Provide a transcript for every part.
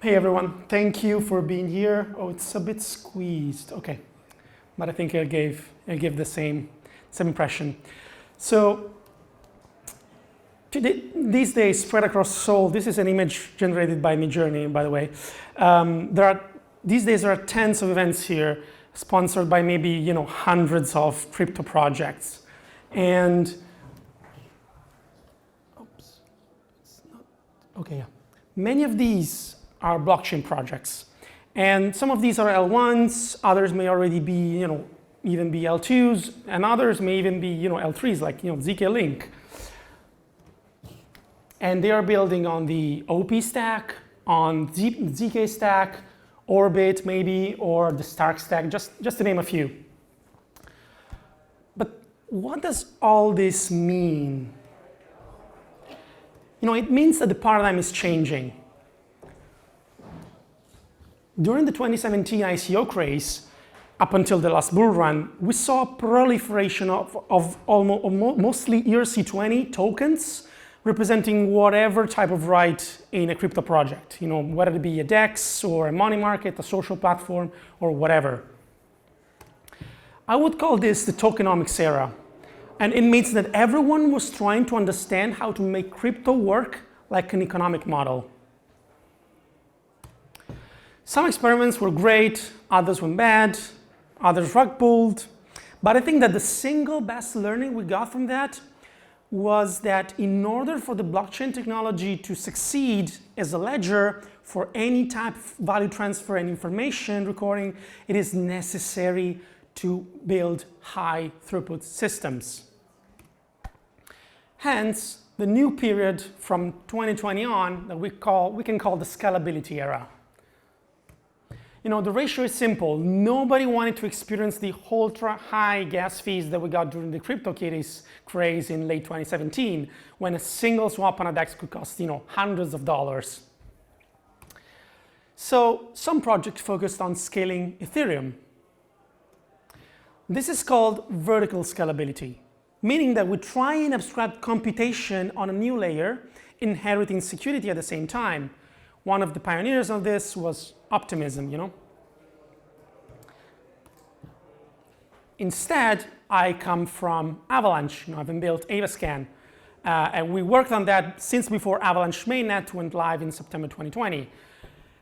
Hey everyone, thank you for being here. Oh, it's a bit squeezed. Okay, but I think I gave the same impression. So these days, spread across Seoul. This is an image generated by Midjourney, by the way. These days there are tens of events here, sponsored by maybe hundreds of crypto projects, and many of these are blockchain projects, and some of these are L1s. Others may already be even be L2s, and others may even be L3s, like ZK Link. And they are building on the OP stack, on ZK stack, Orbit maybe, or the Stark stack, just to name a few. But what does all this mean? It means that the paradigm is changing. During the 2017 ICO craze, up until the last bull run, we saw a proliferation of mostly ERC20 tokens representing whatever type of right in a crypto project, whether it be a DEX or a money market, a social platform, or whatever. I would call this the tokenomics era. And it means that everyone was trying to understand how to make crypto work like an economic model. Some experiments were great, others went bad, others rug pulled. But I think that the single best learning we got from that was that in order for the blockchain technology to succeed as a ledger for any type of value transfer and information recording, it is necessary to build high throughput systems. Hence, the new period from 2020 on that we can call the scalability era. The ratio is simple. Nobody wanted to experience the ultra high gas fees that we got during the CryptoKitties craze in late 2017, when a single swap on a DEX could cost hundreds of dollars. So some projects focused on scaling Ethereum. This is called vertical scalability, meaning that we try and abstract computation on a new layer, inheriting security at the same time. One of the pioneers of this was optimism, Instead, I come from Avalanche. I've built Avascan, and we worked on that since before Avalanche mainnet went live in September 2020.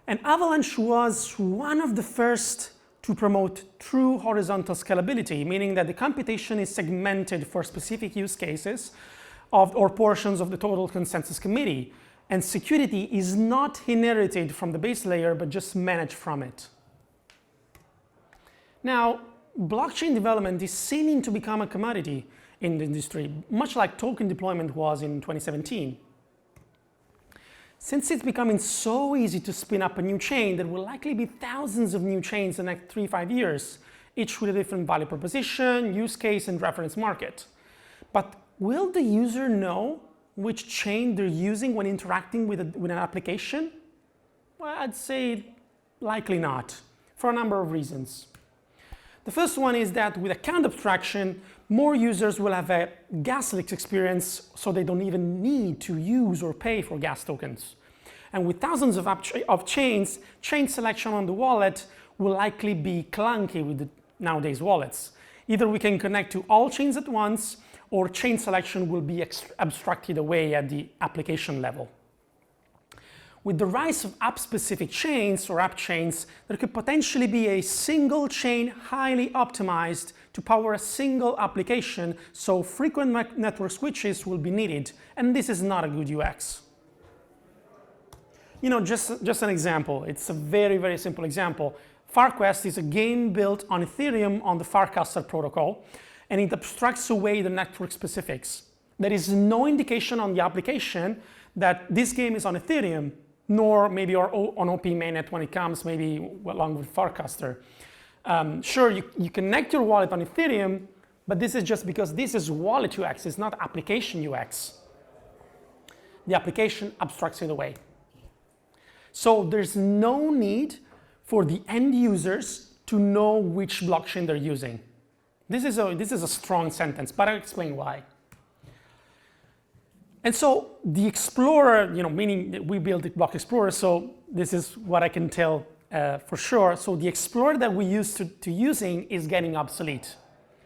And Avalanche was one of the first to promote true horizontal scalability, meaning that the computation is segmented for specific use cases or portions of the total consensus committee. And security is not inherited from the base layer, but just managed from it. Now, blockchain development is seeming to become a commodity in the industry, much like token deployment was in 2017. Since it's becoming so easy to spin up a new chain, there will likely be thousands of new chains in the next 3-5 years, each with a different value proposition, use case, and reference market. But will the user know which chain they're using when interacting with an application? Well, I'd say likely not, for a number of reasons. The first one is that with account abstraction, more users will have a gas leaks experience, so they don't even need to use or pay for gas tokens. And with thousands of chains, chain selection on the wallet will likely be clunky with the nowadays wallets. Either we can connect to all chains at once, or chain selection will be abstracted away at the application level. With the rise of app-specific chains or app chains, there could potentially be a single chain highly optimized to power a single application, so frequent network switches will be needed, and this is not a good UX. Just an example. It's a very, very simple example. FarQuest is a game built on Ethereum on the Farcaster protocol, and it abstracts away the network specifics. There is no indication on the application that this game is on Ethereum, nor maybe on OP mainnet when it comes, maybe along with Farcaster. Sure, you connect your wallet on Ethereum, but this is just because this is wallet UX, it's not application UX. The application abstracts it away. So there's no need for the end users to know which blockchain they're using. This is a strong sentence, but I'll explain why. And so the Explorer, meaning that we built the Block Explorer, so this is what I can tell for sure. So the Explorer that we used to using is getting obsolete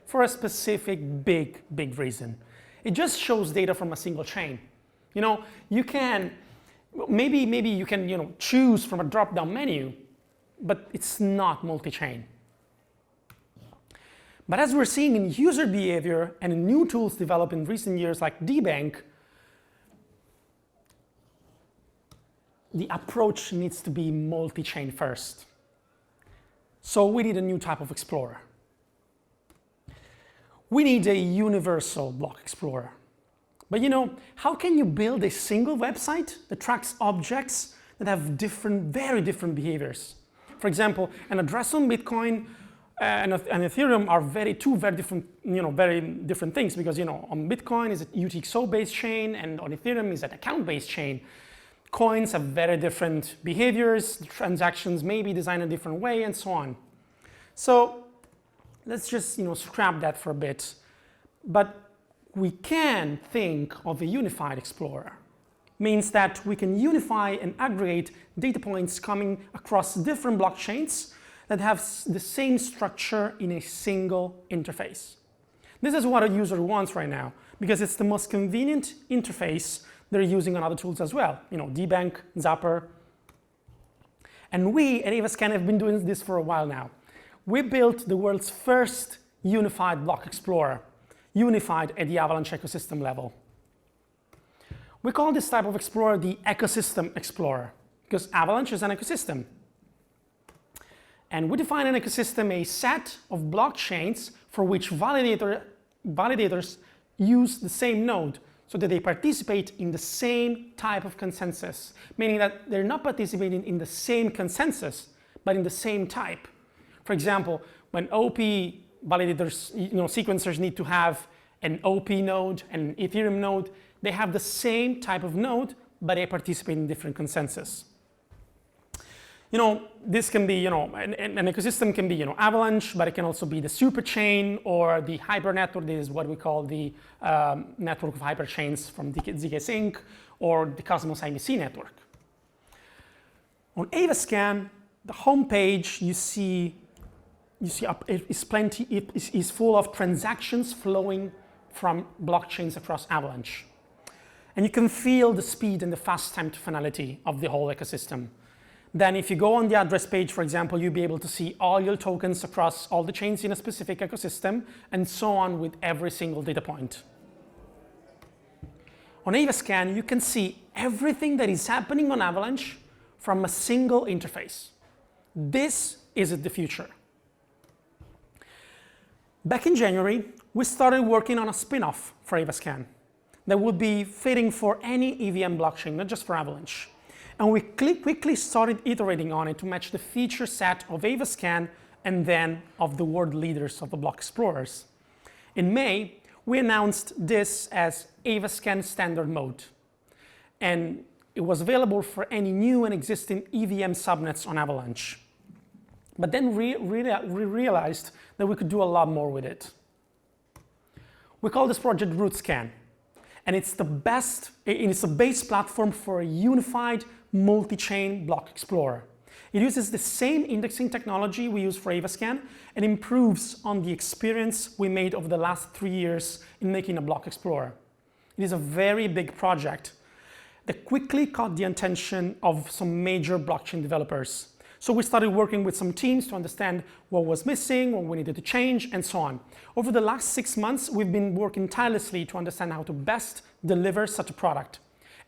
for a specific big reason. It just shows data from a single chain. You can, maybe you can, choose from a drop-down menu, but it's not multi-chain. But as we're seeing in user behavior and in new tools developed in recent years like dbank, the approach needs to be multi-chain first. So we need a new type of explorer. We need a universal block explorer. But how can you build a single website that tracks objects that have very different behaviors? For example, an address on Bitcoin and Ethereum are two very different things, because on Bitcoin is a UTXO-based chain and on Ethereum is an account-based chain. Coins have very different behaviors, transactions may be designed a different way, and so on. So let's just scrap that for a bit. But we can think of a unified explorer. Means that we can unify and aggregate data points coming across different blockchains that have the same structure in a single interface. This is what a user wants right now, because it's the most convenient interface they're using on other tools as well, dbank, Zapper. And we at Avascan have been doing this for a while now. We built the world's first unified block explorer, unified at the Avalanche ecosystem level. We call this type of explorer the ecosystem explorer, because Avalanche is an ecosystem. And we define an ecosystem a set of blockchains for which validators use the same node, so that they participate in the same type of consensus, meaning that they're not participating in the same consensus, but in the same type. For example, when OP validators, sequencers need to have an OP node and an Ethereum node, they have the same type of node, but they participate in different consensus. This can be, an ecosystem can be, Avalanche, but it can also be the superchain or the hypernetwork. This is what we call the network of hyperchains from zk-Sync, or the Cosmos IBC network. On Avascan, the homepage is full of transactions flowing from blockchains across Avalanche. And you can feel the speed and the fast time to finality of the whole ecosystem. Then if you go on the address page, for example, you'll be able to see all your tokens across all the chains in a specific ecosystem, and so on with every single data point. On Avascan, you can see everything that is happening on Avalanche from a single interface. This is the future. Back in January, we started working on a spin-off for Avascan that would be fitting for any EVM blockchain, not just for Avalanche. And we quickly started iterating on it to match the feature set of Avascan and then of the world leaders of the block explorers. In May, we announced this as Avascan Standard Mode. And it was available for any new and existing EVM subnets on Avalanche. But then we realized that we could do a lot more with it. We call this project RootScan. And it's the base platform for a unified multi-chain block explorer. It uses the same indexing technology we use for Avascan and improves on the experience we made over the last 3 years in making a block explorer. It is a very big project that quickly caught the attention of some major blockchain developers. So we started working with some teams to understand what was missing, what we needed to change, and so on. Over the last 6 months, we've been working tirelessly to understand how to best deliver such a product.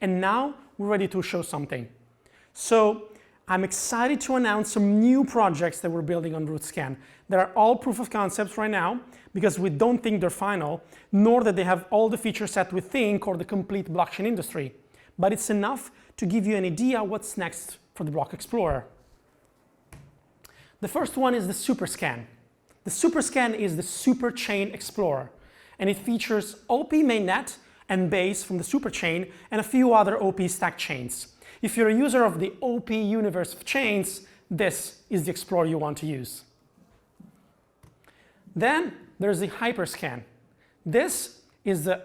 And now we're ready to show something. So I'm excited to announce some new projects that we're building on RootScan. They are all proof of concepts right now, because we don't think they're final, nor that they have all the feature set we think or the complete blockchain industry. But it's enough to give you an idea what's next for the Block Explorer. The first one is the SuperScan. The SuperScan is the Superchain Explorer, and it features OP mainnet and Base from the Superchain and a few other OP stack chains. If you're a user of the OP universe of chains, this is the Explorer you want to use. Then there's the HyperScan. This is the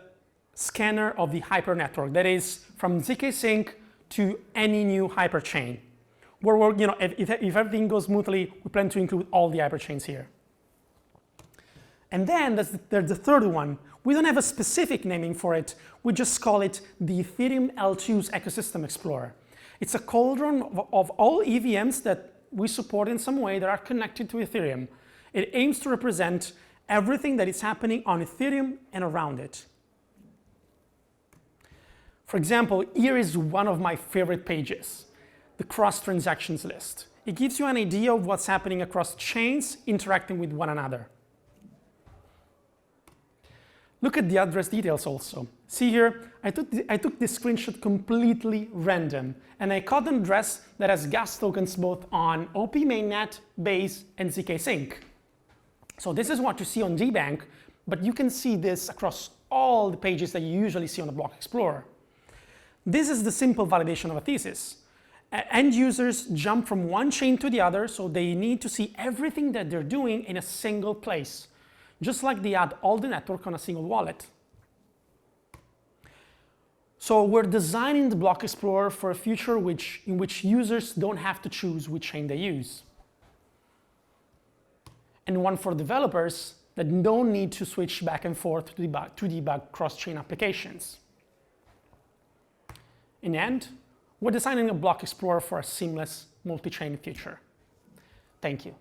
scanner of the hypernetwork. That is from zk sync to any new hyperchain. Where we're, if everything goes smoothly, we plan to include all the hyperchains here. And then there's the third one. We don't have a specific naming for it. We just call it the Ethereum L2's Ecosystem Explorer. It's a cauldron of all EVMs that we support in some way that are connected to Ethereum. It aims to represent everything that is happening on Ethereum and around it. For example, here is one of my favorite pages, the cross-transactions list. It gives you an idea of what's happening across chains interacting with one another. Look at the address details also. See here, I took this screenshot completely random, and I caught an address that has gas tokens both on OP mainnet, Base, and zk sync. So this is what you see on DBank, but you can see this across all the pages that you usually see on the Block Explorer. This is the simple validation of a thesis. End users jump from one chain to the other, so they need to see everything that they're doing in a single place, just like they add all the network on a single wallet. So we're designing the Block Explorer for a future in which users don't have to choose which chain they use. And one for developers that don't need to switch back and forth to debug cross-chain applications. In the end, we're designing a Block Explorer for a seamless multi-chain future. Thank you.